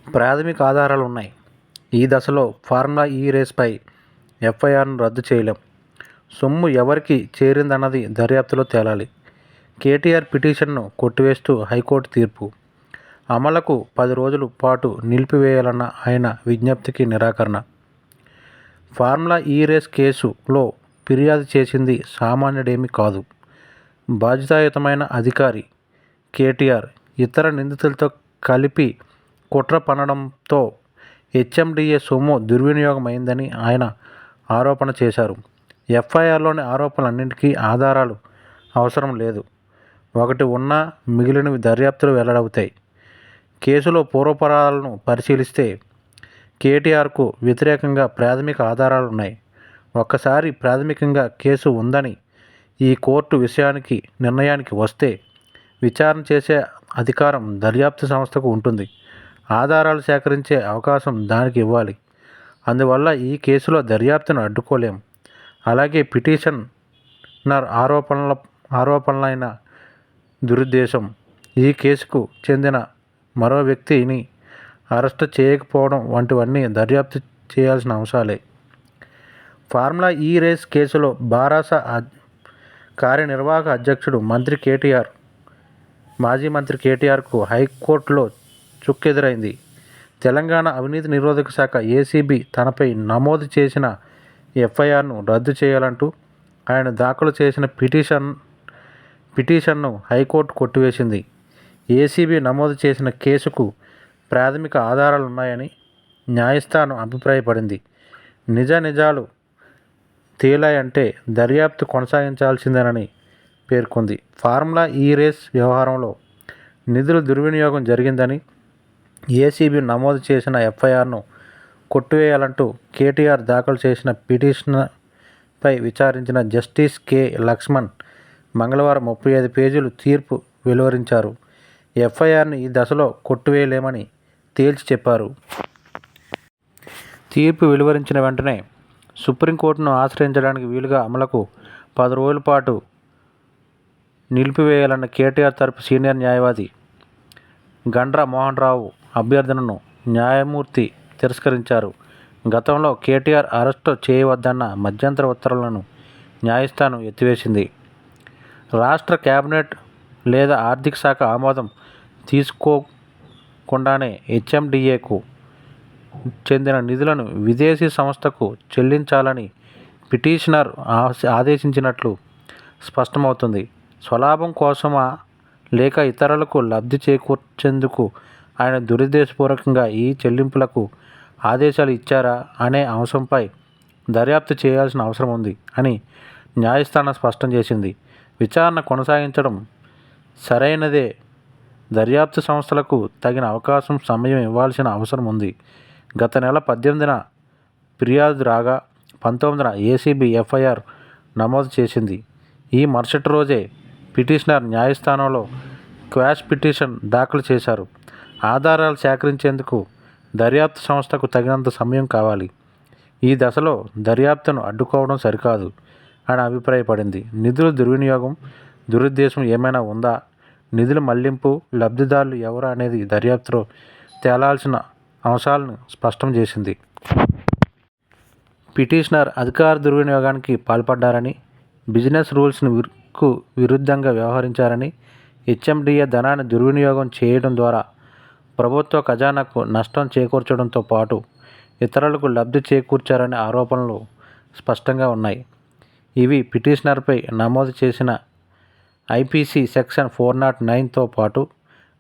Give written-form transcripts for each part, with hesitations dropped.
ప్రాథమిక ఆధారాలు ఉన్నాయి. ఈ దశలో ఫార్ములా ఈ రేస్పై ఎఫ్ఐఆర్ను రద్దు చేయలేం. సొమ్ము ఎవరికి చేరిందన్నది దర్యాప్తులో తేలాలి. కేటీఆర్ పిటిషన్ను కొట్టివేస్తూ హైకోర్టు తీర్పు. అమలుకు 10 రోజుల పాటు నిలిపివేయాలన్న ఆయన విజ్ఞప్తికి నిరాకరణ. ఫార్ములా ఈ రేస్ కేసులో ఫిర్యాదు చేసింది సామాన్యుడేమీ కాదు. బాధ్యతాయుతమైన అధికారి కేటీఆర్ ఇతర నిందితులతో కలిపి కుట్ర పన్నడంతో హెచ్ఎండిఏ సొమ్ము దుర్వినియోగమైందని ఆయన ఆరోపణ చేశారు. ఎఫ్ఐఆర్లోని ఆరోపణలన్నింటికీ ఆధారాలు అవసరం లేదు. ఒకటి ఉన్నా మిగిలినవి దర్యాప్తులో వెల్లడవుతాయి. కేసులో పూర్వపరాలను పరిశీలిస్తే కేటీఆర్కు వ్యతిరేకంగా ప్రాథమిక ఆధారాలున్నాయి. ఒక్కసారి ప్రాథమికంగా కేసు ఉందని ఈ కోర్టు నిర్ణయానికి వస్తే విచారణ చేసే అధికారం దర్యాప్తు సంస్థకు ఉంటుంది. ఆధారాలు సేకరించే అవకాశం దానికి ఇవ్వాలి. అందువల్ల ఈ కేసులో దర్యాప్తును అడ్డుకోలేం. అలాగే పిటిషనర్ ఆరోపణలైన దురుద్దేశం, ఈ కేసుకు చెందిన మరో వ్యక్తిని అరెస్టు చేయకపోవడం వంటివన్నీ దర్యాప్తు చేయాల్సిన అంశాలే. ఫార్ములా ఈ రేస్ కేసులో బారాస కార్యనిర్వాహక అధ్యక్షుడు మాజీ మంత్రి కేటీఆర్కు హైకోర్టులో చుక్కెదురైంది. తెలంగాణ అవినీతి నిరోధక శాఖ ఏసీబీ తనపై నమోదు చేసిన ఎఫ్ఐఆర్ను రద్దు చేయాలంటూ ఆయన దాఖలు చేసిన పిటిషన్ను హైకోర్టు కొట్టివేసింది. ఏసీబీ నమోదు చేసిన కేసుకు ప్రాథమిక ఆధారాలున్నాయని న్యాయస్థానం అభిప్రాయపడింది. నిజాలు తేలాయంటే దర్యాప్తు కొనసాగించాల్సిందేనని పేర్కొంది. ఫార్ములా ఈ రేస్ వ్యవహారంలో నిధుల దుర్వినియోగం జరిగిందని ఏసీబీ నమోదు చేసిన ఎఫ్ఐఆర్ను కొట్టివేయాలంటూ కేటీఆర్ దాఖలు చేసిన పిటిషన్పై విచారించిన జస్టిస్ కె. లక్ష్మణ్ మంగళవారం 35 పేజీల తీర్పు వెలువరించారు. ఎఫ్ఐఆర్ను ఈ దశలో కొట్టివేయలేమని తేల్చి చెప్పారు. తీర్పు వెలువరించిన వెంటనే సుప్రీంకోర్టును ఆశ్రయించడానికి వీలుగా అమలుకు 10 రోజుల పాటు నిలిపివేయాలన్న కేటీఆర్ తరపు సీనియర్ న్యాయవాది గండ్ర మోహన్ రావు అభ్యర్థనను న్యాయమూర్తి తిరస్కరించారు. గతంలో కేటీఆర్ అరెస్టు చేయవద్దన్న మధ్యంతర ఉత్తర్వులను న్యాయస్థానం ఎత్తివేసింది. రాష్ట్ర కేబినెట్ లేదా ఆర్థిక శాఖ ఆమోదం తీసుకోకుండానే హెచ్ఎండిఏకు చెందిన నిధులను విదేశీ సంస్థకు చెల్లించాలని పిటిషనర్ ఆదేశించినట్లు స్పష్టమవుతుంది. స్వలాభం కోసమా లేక ఇతరులకు లబ్ధి చేకూర్చేందుకు ఆయన దురుద్దేశపూర్వకంగా ఈ చెల్లింపులకు ఆదేశాలు ఇచ్చారా అనే అంశంపై దర్యాప్తు చేయాల్సిన అవసరం ఉంది అని న్యాయస్థానం స్పష్టం చేసింది. విచారణ కొనసాగించడం సరైనదే. దర్యాప్తు సంస్థలకు తగిన అవకాశం, సమయం ఇవ్వాల్సిన అవసరం ఉంది. గత నెల 18న ఫిర్యాదు రాగా 19న ఏసీబీ ఎఫ్ఐఆర్ నమోదు చేసింది. ఈ మరుసటి రోజే పిటిషనర్ న్యాయస్థానంలో క్వాష్ పిటిషన్ దాఖలు చేశారు. ఆధారాలు సేకరించేందుకు దర్యాప్తు సంస్థకు తగినంత సమయం కావాలి. ఈ దశలో దర్యాప్తును అడ్డుకోవడం సరికాదు అని అభిప్రాయపడింది. నిధుల దుర్వినియోగం, దురుద్దేశం ఏమైనా ఉందా, నిధుల మళ్లింపు, లబ్ధిదారులు ఎవరు అనేది దర్యాప్తులో తేలాల్సిన అంశాలను స్పష్టం చేసింది. పిటిషనర్ అధికార దుర్వినియోగానికి పాల్పడ్డారని, బిజినెస్ రూల్స్కు విరుద్ధంగా వ్యవహరించారని, హెచ్ఎండిఏ ధనాన్ని దుర్వినియోగం చేయడం ద్వారా ప్రభుత్వ ఖజానాకు నష్టం చేకూర్చడంతో పాటు ఇతరులకు లబ్ధి చేకూర్చారనే ఆరోపణలు స్పష్టంగా ఉన్నాయి. ఇవి పిటిషనర్పై నమోదు చేసిన ఐపీసీ సెక్షన్ 409తో పాటు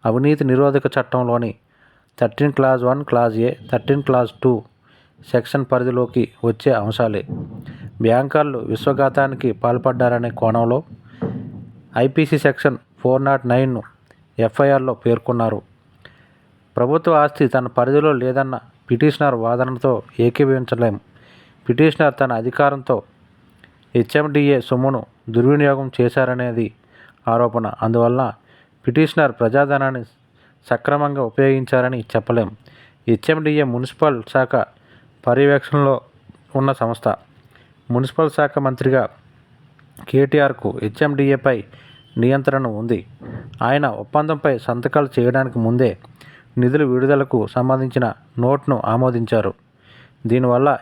అవినీతి నిరోధక చట్టంలోని 13 క్లాజ్ 1 క్లాజ్ ఏ, 13 క్లాజ్ 2 సెక్షన్ పరిధిలోకి వచ్చే అంశాలే. బ్యాంకర్లు విశ్వఘాతానికి పాల్పడ్డారనే కోణంలో ఐపీసీ సెక్షన్ 409ను ఎఫ్ఐఆర్లో పేర్కొన్నారు. ప్రభుత్వ ఆస్తి తన పరిధిలో లేదన్న పిటిషనర్ వాదనతో ఏకీభవించలేం. పిటిషనర్ తన అధికారంతో హెచ్ఎండిఏ సొమ్మును దుర్వినియోగం చేశారనేది ఆరోపణ. అందువల్ల పిటిషనర్ ప్రజాధనాన్ని సక్రమంగా ఉపయోగించారని చెప్పలేం. హెచ్ఎండిఏ మున్సిపల్ శాఖ పర్యవేక్షణలో ఉన్న సంస్థ. మున్సిపల్ శాఖ మంత్రిగా కేటీఆర్కు హెచ్ఎండిఏపై నియంత్రణ ఉంది. ఆయన ఒప్పందంపై సంతకాలు చేయడానికి ముందే నిధుల విడుదలకు సంబంధించిన నోట్ను ఆమోదించారు. దీనివల్ల